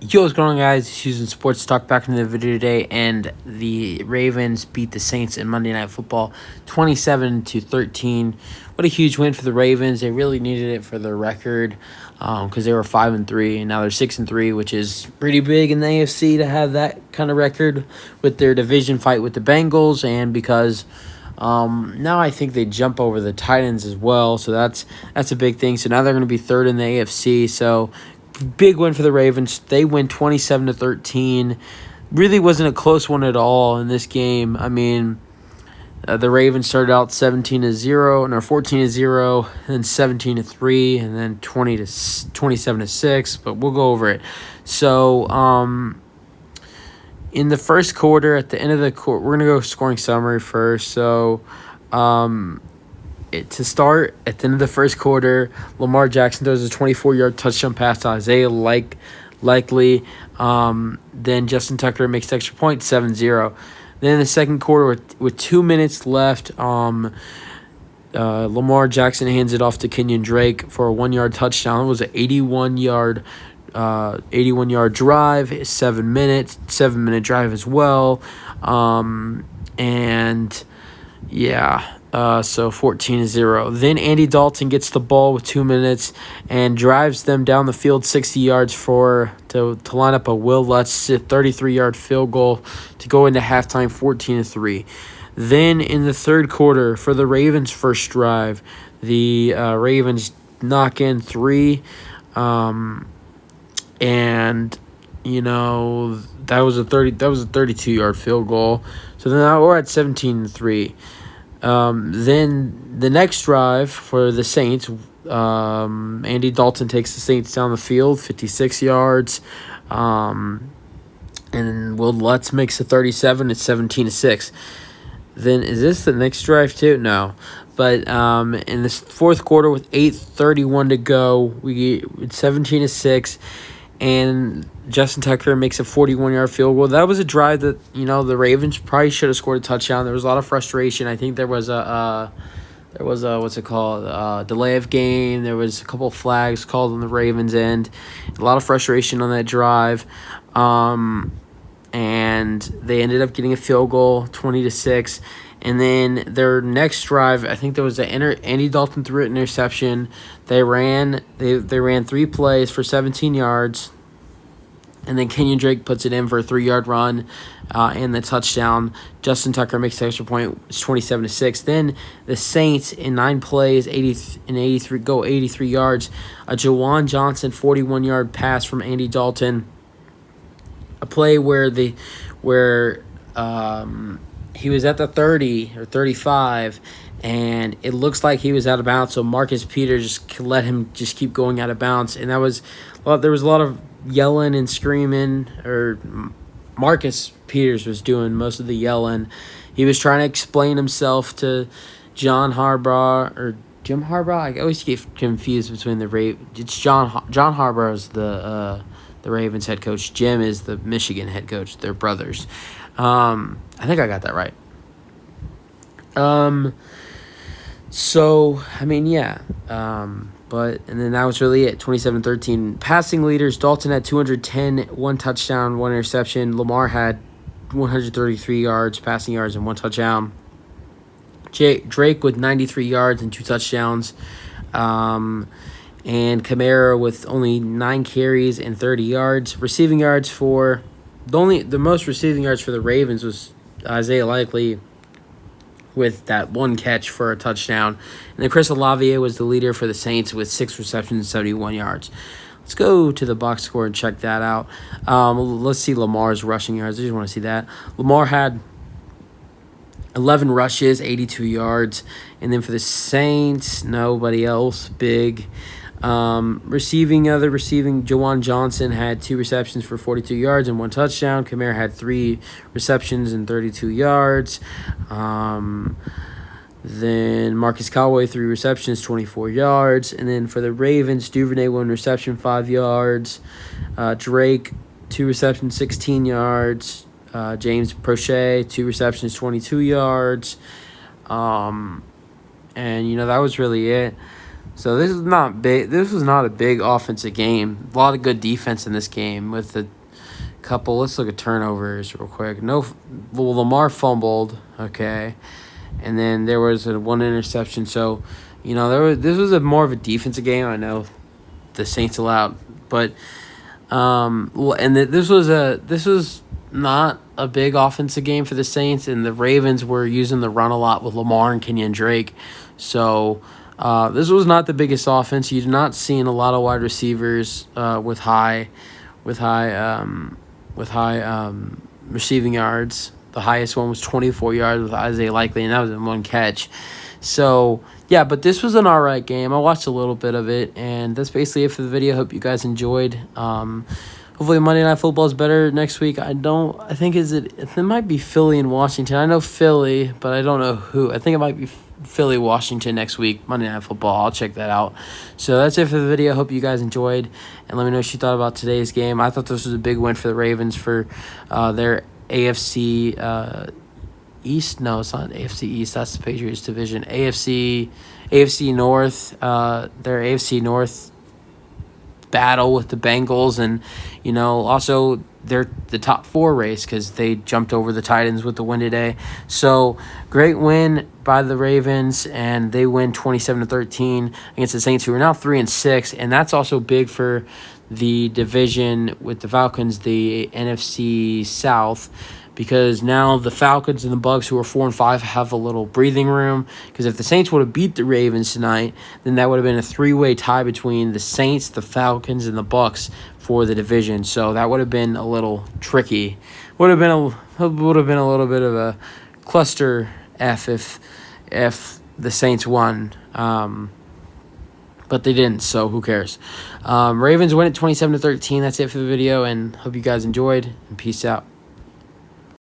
Yo, what's going on, guys? It's Houston Sports Talk back in the video today, and the Ravens beat the Saints in Monday Night Football 27-13. What a huge win for the Ravens. They really needed it for their record because they were 5-3, and now they're 6-3, which is pretty big in the AFC to have that kind of record with their division fight with the Bengals, and because now I think they jump over the Titans as well, so that's a big thing. So now they're going to be third in the AFC, so big win for the Ravens. They win 27-13. Really wasn't a close one at all in this game. I mean, the Ravens started out 17-0, and 14-0, then 17-3, and then 27-6. But we'll go over it. So, in the first quarter, at the end of the quarter, we're gonna go scoring summary first. So, to start, at the end of the first quarter, Lamar Jackson throws a 24-yard touchdown pass to Isaiah Likely. Then Justin Tucker makes the extra point, 7-0. Then in the second quarter, with 2 minutes left, Lamar Jackson hands it off to Kenyon Drake for a 1-yard touchdown. It was an 81-yard drive, 7-minute drive as well. So 14-0. Then Andy Dalton gets the ball with 2 minutes and drives them down the field 60 yards to line up a Will Lutz 33-yard field goal to go into halftime 14-3. Then in the third quarter, for the Ravens' first drive, the Ravens knock in 3, and that was a 32-yard field goal. So then now we're at 17-3. Then the next drive for the Saints, Andy Dalton takes the Saints down the field, 56 yards. And Will Lutz makes a 37. It's 17-6. Then is this the next drive too? No. But in this fourth quarter with 8:31 to go, it's 17-6. And Justin Tucker makes a 41-yard field goal. That was a drive that, the Ravens probably should have scored a touchdown. There was a lot of frustration. I think there was a delay of game. There was a couple of flags called on the Ravens' end. A lot of frustration on that drive. And they ended up getting a field goal, 20-6. And then their next drive, I think there was Andy Dalton threw an interception. They ran 3 plays for 17 yards. And then Kenyon Drake puts it in for a 3-yard run and the touchdown. Justin Tucker makes the extra point. It's 27-6. Then the Saints in 9 plays, 83 yards. A Juwan Johnson 41-yard pass from Andy Dalton. A play where he was at the 30 or 35, and it looks like he was out of bounds. So Marcus Peters just let him just keep going out of bounds, and there was a lot of yelling and screaming. Or Marcus Peters was doing most of the yelling. He was trying to explain himself to John Harbaugh or Jim Harbaugh. I always get confused between the Ravens. It's John Harbaugh is the Ravens head coach. Jim is the Michigan head coach. They're brothers. I think I got that right. And then that was really it. 27-13. Passing leaders: Dalton had 210, 1 touchdown, 1 interception. Lamar had 133 yards, passing yards, and 1 touchdown. Drake with 93 yards and 2 touchdowns. And Kamara with only 9 carries and 30 yards. Receiving yards for the most receiving yards for the Ravens was Isaiah Likely with that 1 catch for a touchdown. And then Chris Olave was the leader for the Saints with 6 receptions and 71 yards. Let's go to the box score and check that out. Let's see Lamar's rushing yards. I just want to see that. Lamar had 11 rushes, 82 yards. And then for the Saints, nobody else big. Receiving, Juwan Johnson had 2 receptions for 42 yards and 1 touchdown. Kamara had 3 receptions and 32 yards. Then Marcus Callaway, 3 receptions, 24 yards. And then for the Ravens, Duvernay, 1 reception, 5 yards. Drake, 2 receptions, 16 yards. James Prochet, 2 receptions, 22 yards. And that was really it. So this is not big. This was not a big offensive game. A lot of good defense in this game with a couple. Let's look at turnovers real quick. Well, Lamar fumbled. Okay, and then there was one interception. So, this was more of a defensive game. I know the Saints allowed, but this was not a big offensive game for the Saints, and the Ravens were using the run a lot with Lamar and Kenyon Drake. So this was not the biggest offense. You did not see a lot of wide receivers with high receiving yards. The highest one was 24 yards with Isaiah Likely, and that was in one catch. So, yeah, but this was an all right game. I watched a little bit of it, and that's basically it for the video. Hope you guys enjoyed. Hopefully Monday Night Football is better next week. I think it might be Philly and Washington. I know Philly, but I don't know who. I think it might be Philly, Washington next week, Monday Night Football. I'll check that out. So that's it for the video. Hope you guys enjoyed, and let me know what you thought about today's game. I thought this was a big win for the Ravens for their AFC East. No, it's not AFC East. That's the Patriots division. AFC North. Their AFC North battle with the Bengals, and also they're the top 4 race because they jumped over the Titans with the win today. So great win by the Ravens, and they win 27-13 against the Saints, who are now 3-6, and that's also big for the division with the Falcons, the NFC South, because now the Falcons and the Bucs, who are 4-5, have a little breathing room. Because if the Saints would have beat the Ravens tonight, then that would have been a 3-way tie between the Saints, the Falcons, and the Bucs for the division. So that would have been a little tricky. Would have been a little bit of a cluster F if the Saints won. But they didn't, so who cares? Ravens win at 27-13. That's it for the video, and hope you guys enjoyed, and peace out.